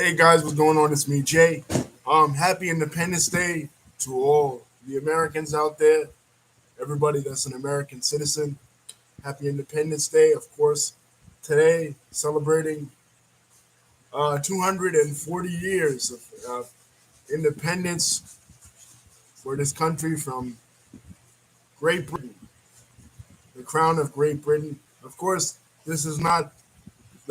Hey guys, what's going on? It's me, Jay. Happy Independence Day to all the Americans out there, everybody that's an American citizen. Happy Independence Day, of course. Today, celebrating 240 years of independence for this country from Great Britain, the crown of Great Britain. Of course, this is not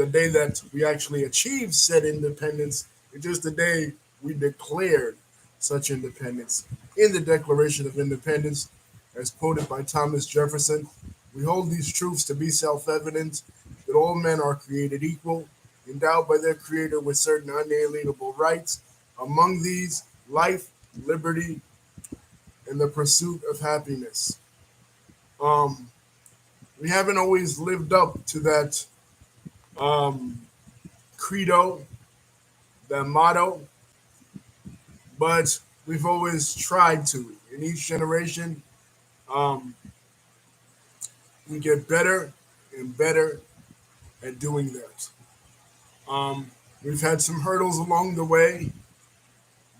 the day that we actually achieved said independence. It's just the day we declared such independence. In the Declaration of Independence, as quoted by Thomas Jefferson, we hold these truths to be self evident that all men are created equal, endowed by their Creator with certain unalienable rights. Among these, life, liberty, and the pursuit of happiness. Um, we haven't always lived up to that um, credo, that motto, but we've always tried to. In each generation, um, we get better and better at doing that. We've had some hurdles along the way,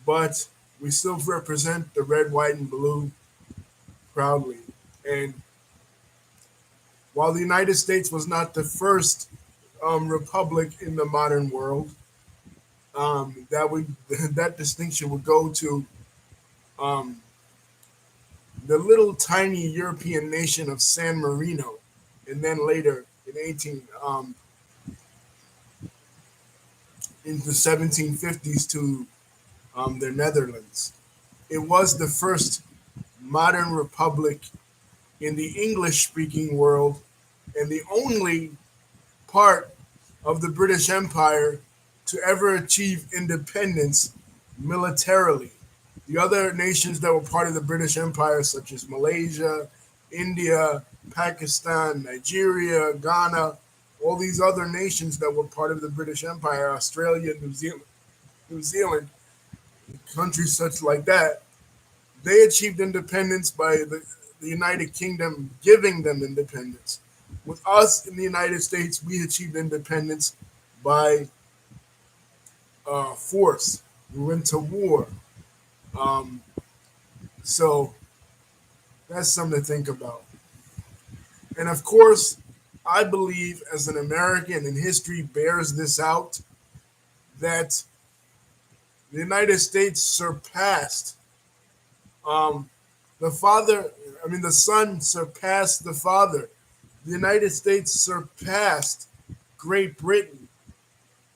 but we still represent the red, white, and blue proudly. And while the United States was not the first republic in the modern world, that would that distinction would go to um, the little tiny European nation of San Marino, and then later in the 1750s to the Netherlands. It was the first modern republic in the English-speaking world, and the only part of the British Empire to ever achieve independence militarily. The other nations that were part of the British Empire, such as Malaysia, India, Pakistan, Nigeria, Ghana, all these other nations that were part of the British Empire, Australia, New Zealand, countries such like that, they achieved independence by the United Kingdom giving them independence. With us in the United States, we achieved independence by force. We went to war. Um, so that's something to think about. And of course, I believe as an American, and history bears this out, that the United States surpassed um, the father. The son surpassed the father. The United States surpassed Great Britain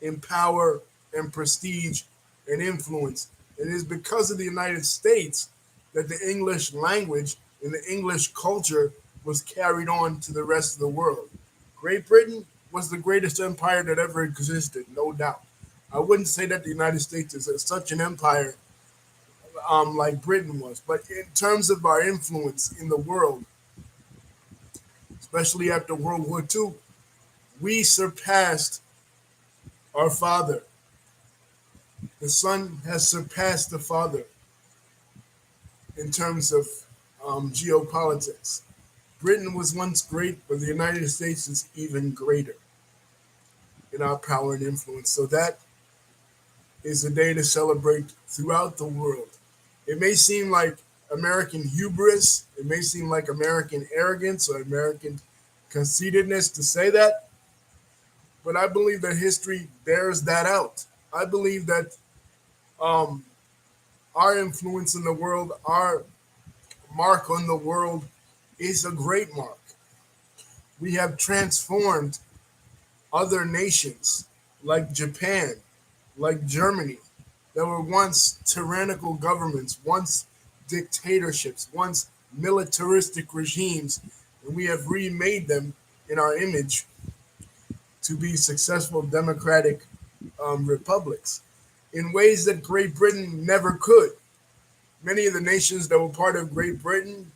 in power and prestige and influence. It is because of the United States that the English language and the English culture was carried on to the rest of the world. Great Britain was the greatest empire that ever existed, no doubt. I wouldn't say that the United States is such an empire like Britain was, but in terms of our influence in the world, especially after World War II, we surpassed our father. The son has surpassed the father in terms of geopolitics. Britain was once great, but the United States is even greater in our power and influence. So that is a day to celebrate throughout the world. It may seem like American hubris, it may seem like American arrogance or American conceitedness to say that, but I believe that history bears that out. I believe that um, our influence in the world, our mark on the world, is a great mark. We have transformed other nations like Japan, like Germany, that were once tyrannical governments, once dictatorships, once militaristic regimes, and we have remade them in our image to be successful democratic republics in ways that Great Britain never could. Many of the nations that were part of Great Britain,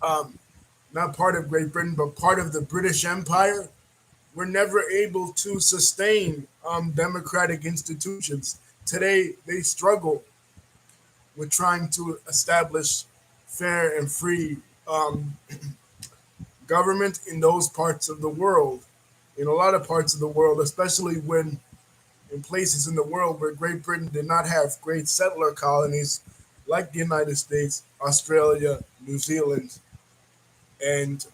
um, not part of Great Britain, but part of the British Empire, were never able to sustain democratic institutions. Today, they struggle with trying to establish fair and free government in those parts of the world. In a lot of parts of the world, especially when in places in the world where Great Britain did not have great settler colonies like the United States, Australia, New Zealand, and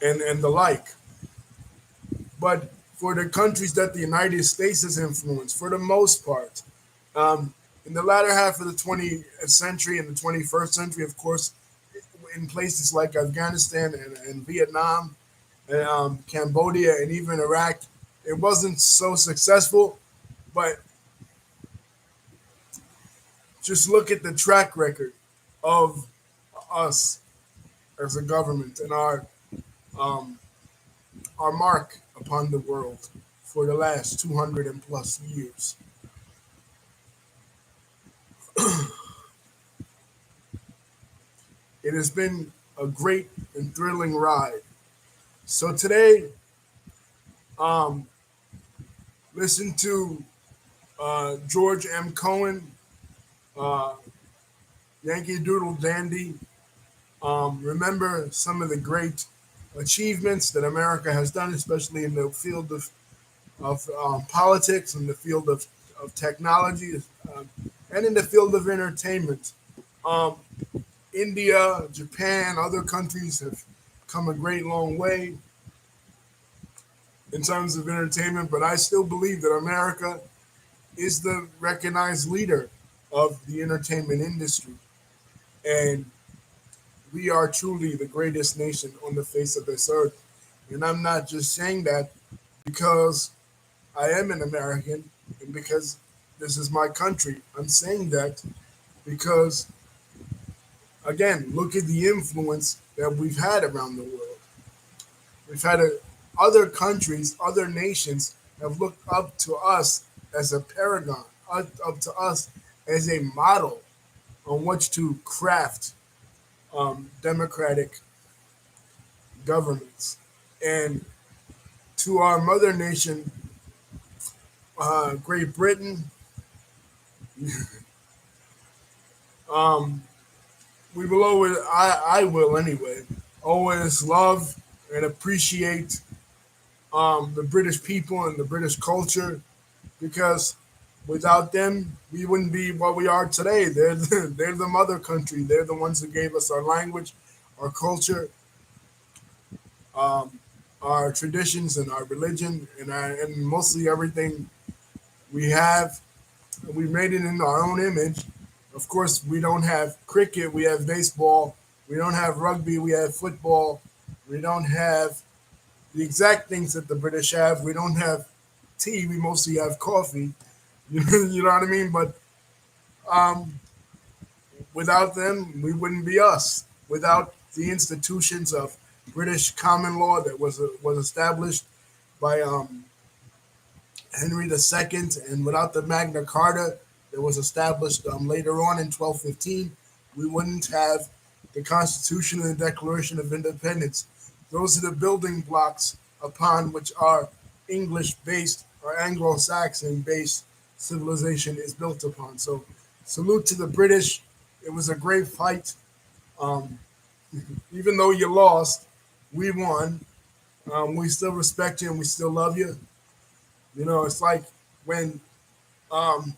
and the like. But for the countries that the United States has influenced, for the most part, um, in the latter half of the 20th century and the 21st century, of course, in places like Afghanistan and Vietnam, and Cambodia, and even Iraq, it wasn't so successful. But just look at the track record of us as a government and um, our mark upon the world for the last 200 and plus years. It has been a great and thrilling ride. So today, um, listen to George M. Cohen, uh, Yankee Doodle Dandy. Remember some of the great achievements that America has done, especially in the field of politics, in the field of technology, um, and in the field of entertainment. Um, India, Japan, other countries have come a great long way in terms of entertainment, but I still believe that America is the recognized leader of the entertainment industry. And we are truly the greatest nation on the face of this earth. And I'm not just saying that because I am an American and because this is my country. I'm saying that because, again, look at the influence that we've had around the world. We've had other countries, other nations have looked up to us as a paragon, up to us as a model on which to craft democratic governments. And to our mother nation, Great Britain, um, we will always, I will anyway, always love and appreciate the British people and the British culture because without them, we wouldn't be what we are today. They're the mother country. They're the ones who gave us our language, our culture, um, our traditions, and our religion, and mostly everything we have. We made it in our own image. Of course, we don't have cricket. We have baseball. We don't have rugby. We have football. We don't have the exact things that the British have. We don't have tea. We mostly have coffee. You know what I mean? But um, without them, we wouldn't be us. Without the institutions of British common law that was established by Henry II, and without the Magna Carta that was established later on in 1215, we wouldn't have the Constitution and the Declaration of Independence. Those are the building blocks upon which our English based or Anglo Saxon based civilization is built upon. So, salute to the British. It was a great fight. Um, Even though you lost, we won. We still respect you and we still love you. You know, it's like when um,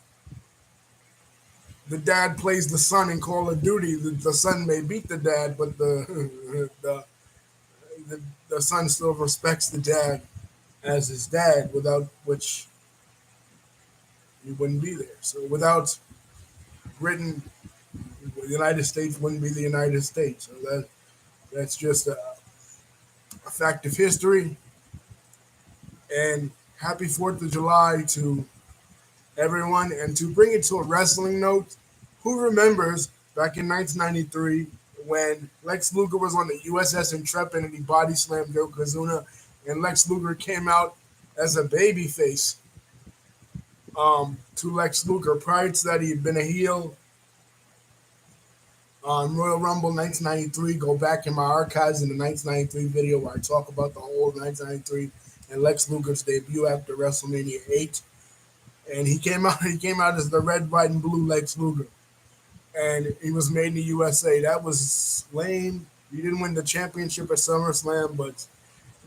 the dad plays the son in Call of Duty. The son may beat the dad, but the son still respects the dad as his dad, without which he wouldn't be there. So without Britain, the United States wouldn't be the United States. So that's just a fact of history. And happy 4th of July to everyone. And to bring it to a wrestling note, who remembers back in 1993 when Lex Luger was on the USS Intrepid and he body slammed Yokozuna, and Lex Luger came out as a babyface to Lex Luger. Prior to that, he had been a heel. Royal Rumble 1993. Go back in my archives in the 1993 video where I talk about the whole 1993 and Lex Luger's debut after WrestleMania 8. And he came out. He came out as the red, white, and blue Lex Luger, and he was made in the USA. That was lame. He didn't win the championship at SummerSlam, but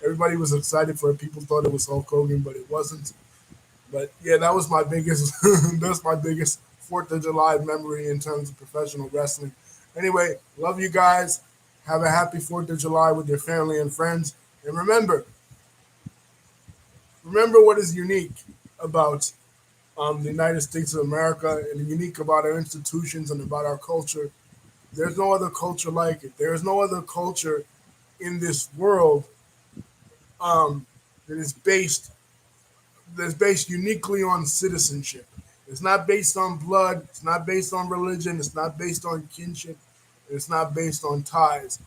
Everybody was excited for it. People thought it was Hulk Hogan, but it wasn't. But yeah, that was my biggest. That's my biggest Fourth of July memory in terms of professional wrestling. Anyway, love you guys. Have a happy Fourth of July with your family and friends. And remember what is unique about the United States of America and unique about our institutions and about our culture. There's no other culture like it. There is no other culture in this world um, that is based that's based uniquely on citizenship. It's not based on blood. It's not based on religion. It's not based on kinship. It's not based on ties,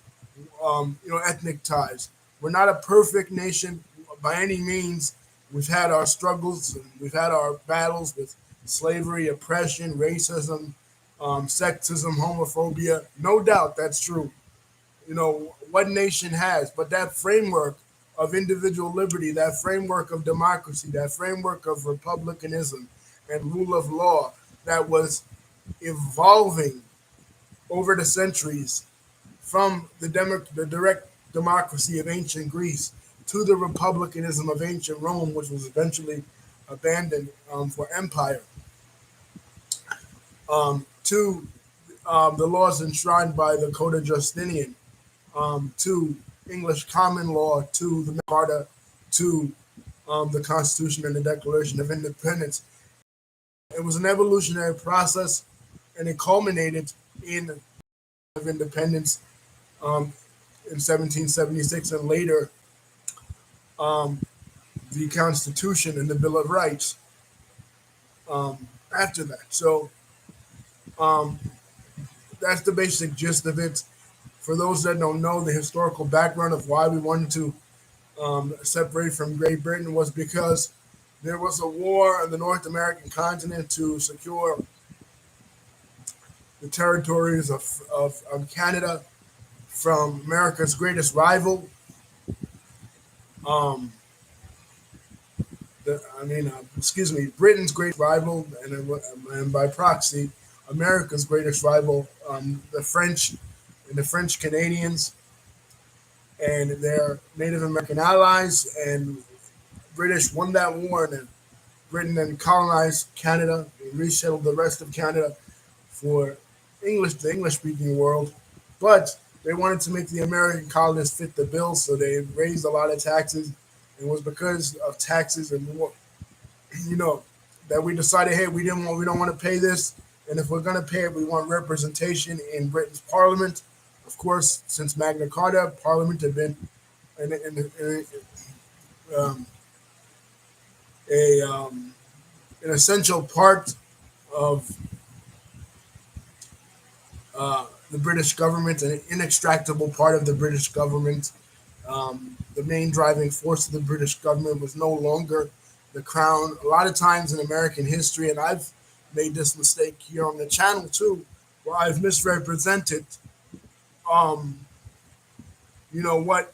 ethnic ties. We're not a perfect nation by any means. We've had our struggles and we've had our battles with slavery, oppression, racism, sexism, homophobia. No doubt that's true. What nation has, but that framework of individual liberty, that framework of democracy, that framework of republicanism and rule of law that was evolving over the centuries from the direct democracy of ancient Greece to the republicanism of ancient Rome, which was eventually abandoned for empire, to the laws enshrined by the Code of Justinian, to English common law, to the Magna Carta, to the Constitution and the Declaration of Independence. It was an evolutionary process, and it culminated in of independence um, in 1776, and later um, the Constitution and the Bill of Rights after that. So um, that's the basic gist of it. For those that don't know the historical background of why we wanted to separate from Great Britain was because there was a war on the North American continent to secure the territories of Canada from America's greatest rival. Um, excuse me, Britain's greatest rival, and by proxy, America's greatest rival, the French and the French Canadians and their Native American allies, and British won that war, and then Britain then colonized Canada and resettled the rest of Canada for the English speaking world. But they wanted to make the American colonists fit the bill, so they raised a lot of taxes. It was because of taxes and you know that we decided, hey, we don't want to pay this, and if we're going to pay it, we want representation in Britain's Parliament. Of course, since Magna Carta, Parliament had been an, um, a an essential part of the British government, an inextractable part of the British government. The main driving force of the British government was no longer the crown. A lot of times in American history, and I've made this mistake here on the channel too, where I've misrepresented, um, what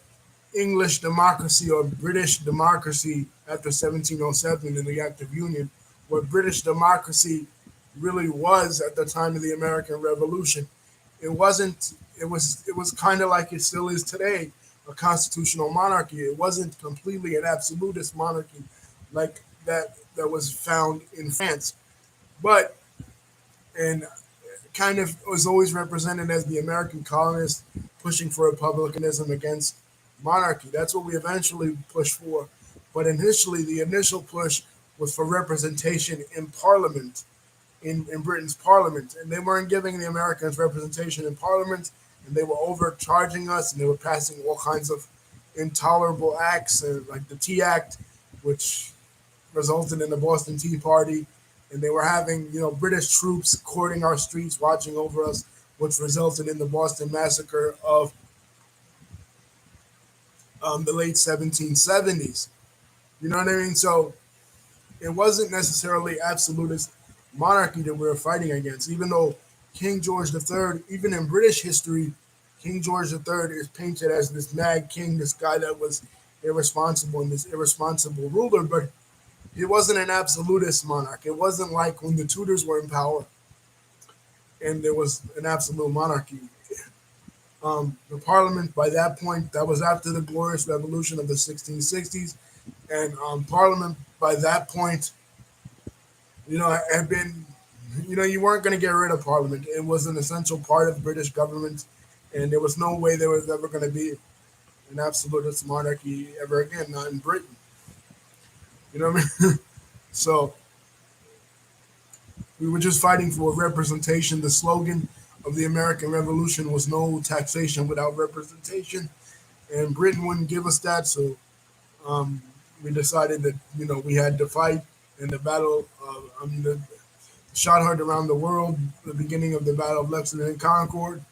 English democracy or British democracy after 1707 in the Act of Union, what British democracy really was at the time of the American Revolution. It wasn't. It was kind of like it still is today, a constitutional monarchy. It wasn't completely an absolutist monarchy like that was found in France, but and kind of was always represented as the American colonists pushing for republicanism against monarchy. That's what we eventually pushed for. But initially, the initial push was for representation in Parliament, in Britain's Parliament. And they weren't giving the Americans representation in Parliament, and they were overcharging us, and they were passing all kinds of intolerable acts, like the Tea Act, which resulted in the Boston Tea Party, and they were having British troops courting our streets, watching over us, which resulted in the Boston Massacre of the late 1770s. You know what I mean? So it wasn't necessarily absolutist monarchy that we were fighting against, even though King George III, even in British history, King George III is painted as this mad king, this guy that was irresponsible and this irresponsible ruler, but it wasn't an absolutist monarch. It wasn't like when the Tudors were in power and there was an absolute monarchy. The parliament by that point, that was after the glorious revolution of the 1660s, and parliament by that point, had been, you weren't going to get rid of parliament. It was an essential part of British government, and there was no way there was ever going to be an absolutist monarchy ever again, not in Britain. You know what I mean? So we were just fighting for representation. The slogan of the American Revolution was "No taxation without representation," and Britain wouldn't give us that. So um, we decided that we had to fight in the battle. The shot heard around the world. The beginning of the Battle of Lexington and Concord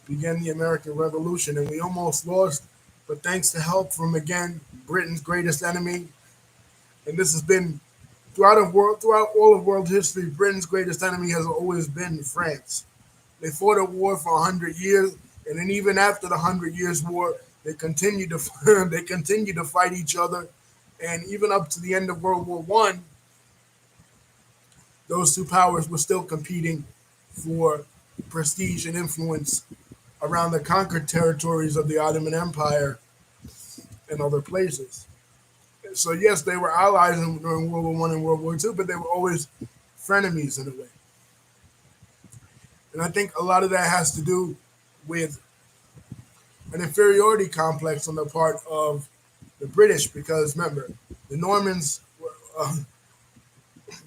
began the American Revolution, and we almost lost. But thanks to help from again Britain's greatest enemy, and this has been throughout all of world history, Britain's greatest enemy has always been France. They fought a war for 100 years, and then even after the 100 Years' War, they continued to they continued to fight each other, and even up to the end of World War I, those two powers were still competing for prestige and influence around the conquered territories of the Ottoman Empire and other places. So yes, they were allies during World War I and World War II, but they were always frenemies in a way. And I think a lot of that has to do with an inferiority complex on the part of the British, because remember, the Normans were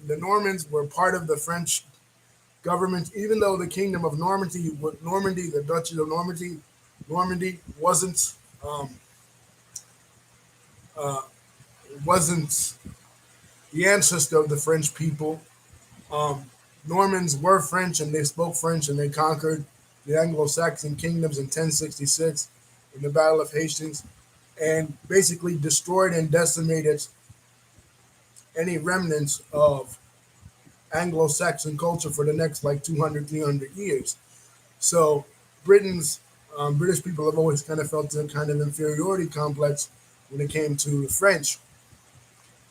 the Normans were part of the French government, even though the Kingdom of Normandy, the Duchy of Normandy um, uh, wasn't the ancestor of the French people. Um, Normans were French and they spoke French and they conquered the Anglo-Saxon kingdoms in 1066 in the Battle of Hastings and basically destroyed and decimated any remnants of Anglo-Saxon culture for the next like 200, 300 years. So Britain's British people have always kind of felt a kind of inferiority complex when it came to the French,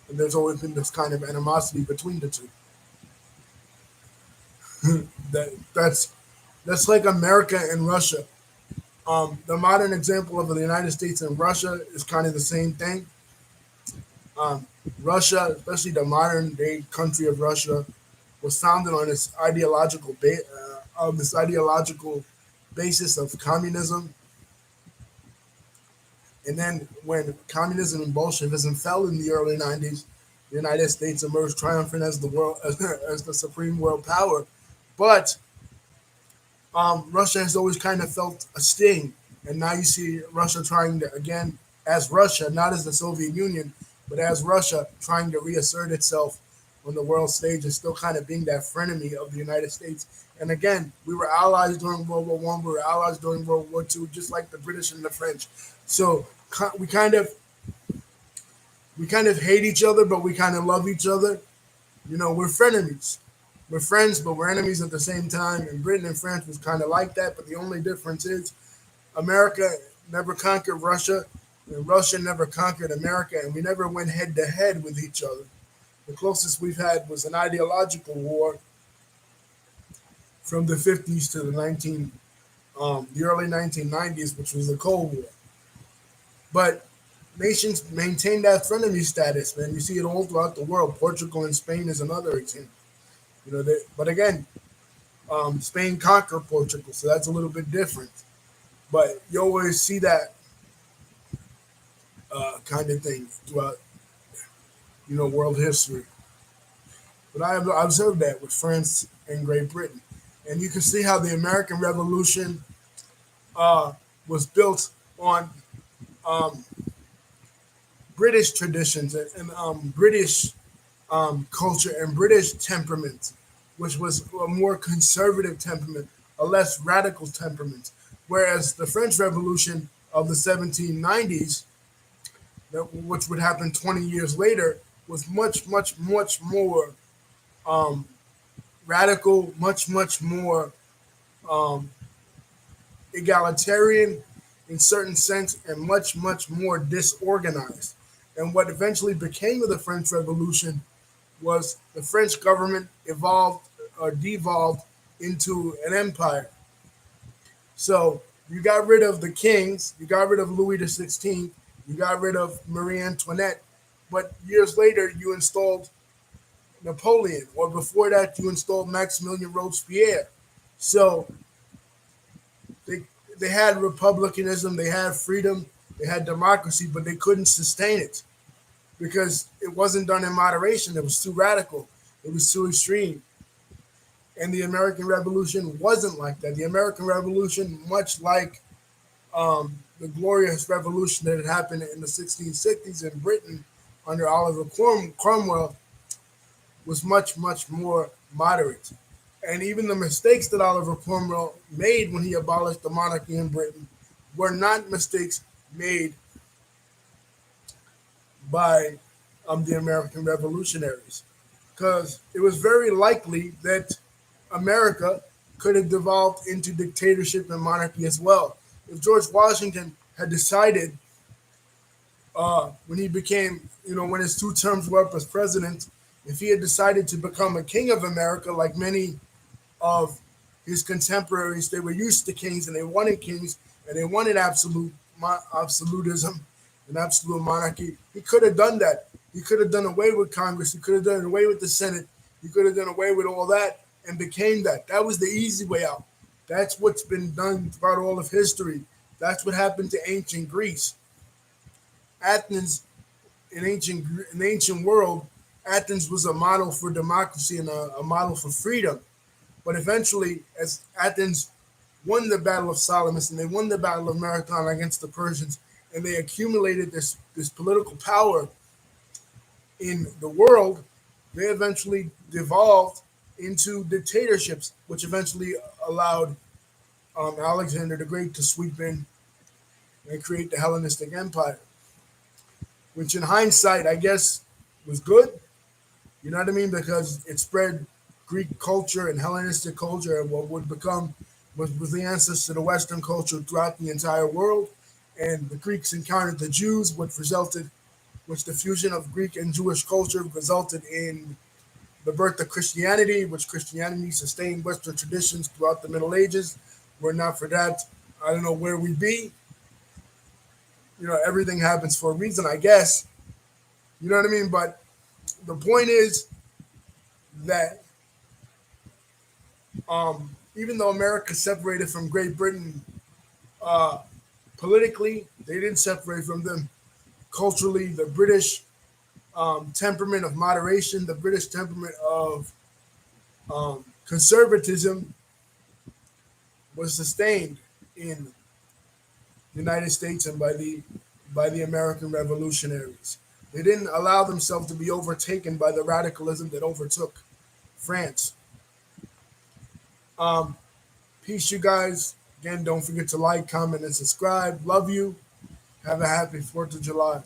and there's always been this kind of animosity between the two. That's like America and Russia. The modern example of the United States and Russia is kind of the same thing. Russia, especially the modern day country of Russia, was founded on this ideological basis of communism. And then when communism and Bolshevism fell in the early 90s, the United States emerged triumphant as the world as the supreme world power. But Russia has always kind of felt a sting, and now you see Russia trying to again, as Russia, not as the Soviet Union, but as Russia trying to reassert itself on the world stage and still kind of being that frenemy of the United States. And again, we were allies during World War I, we were allies during World War II, just like the British and the French. So we kind of hate each other, but we kind of love each other. We're frenemies. We're friends, but we're enemies at the same time. And Britain and France was kind of like that, but the only difference is America never conquered Russia, and Russia never conquered America, and we never went head to head with each other. The closest we've had was an ideological war from the 50s to the early 1990s, which was the Cold War. But nations maintain that frenemy status, man. You see it all throughout the world. Portugal and Spain is another example. But again, Spain conquered Portugal, so that's a little bit different. But you always see that kind of thing throughout, world history. But I have observed that with France and Great Britain, and you can see how the American Revolution was built on um, British traditions and British culture and British temperament, which was a more conservative temperament, a less radical temperament. Whereas the French Revolution of the 1790s, which would happen 20 years later, was much, much, much more um, radical, much, much more um, egalitarian in certain sense, and much, much more disorganized. And what eventually became of the French Revolution was the French government evolved or devolved into an empire. So You got rid of the kings, you got rid of Louis the 16th, you got rid of Marie Antoinette, but years later you installed Napoleon, or before that you installed Maximilian Robespierre. So they they had republicanism, they had freedom, they had democracy, but they couldn't sustain it because it wasn't done in moderation. It was too radical. It was too extreme. And the American Revolution wasn't like that. The American Revolution, much like the glorious revolution that had happened in the 1660s in Britain under Oliver Cromwell, was much, much more moderate. And even the mistakes that Oliver Cromwell made when he abolished the monarchy in Britain were not mistakes made by the American revolutionaries. Because it was very likely that America could have devolved into dictatorship and monarchy as well. If George Washington had decided when he became, when his two terms were up as president, if he had decided to become a king of America, like many of his contemporaries, they were used to kings and they wanted kings and they wanted absolutism and absolute monarchy. He could have done that. He could have done away with Congress. He could have done away with the Senate. He could have done away with all that and became that. That was the easy way out. That's what's been done throughout all of history. That's what happened to ancient Greece. Athens, in the ancient world, Athens was a model for democracy and a model for freedom. But eventually, as Athens won the Battle of Salamis and they won the Battle of Marathon against the Persians, and they accumulated this political power in the world, they eventually devolved into dictatorships, which eventually allowed Alexander the Great to sweep in and create the Hellenistic Empire, which in hindsight, I guess, was good. You know what I mean? Because it spread Greek culture and Hellenistic culture and what would become was the ancestors to the Western culture throughout the entire world. And the Greeks encountered the Jews, which the fusion of Greek and Jewish culture resulted in the birth of Christianity, which Christianity sustained Western traditions throughout the Middle Ages. Were it not for that, I don't know where we'd be. Everything happens for a reason, I guess. You know what I mean? But the point is that even though America separated from Great Britain uh, politically, they didn't separate from them culturally. The British temperament of moderation, the British temperament of conservatism was sustained in the United States and by the American revolutionaries. They didn't allow themselves to be overtaken by the radicalism that overtook France. Um, Peace, you guys. Again, don't forget to like, comment, and subscribe. Love you. Have a happy 4th of July.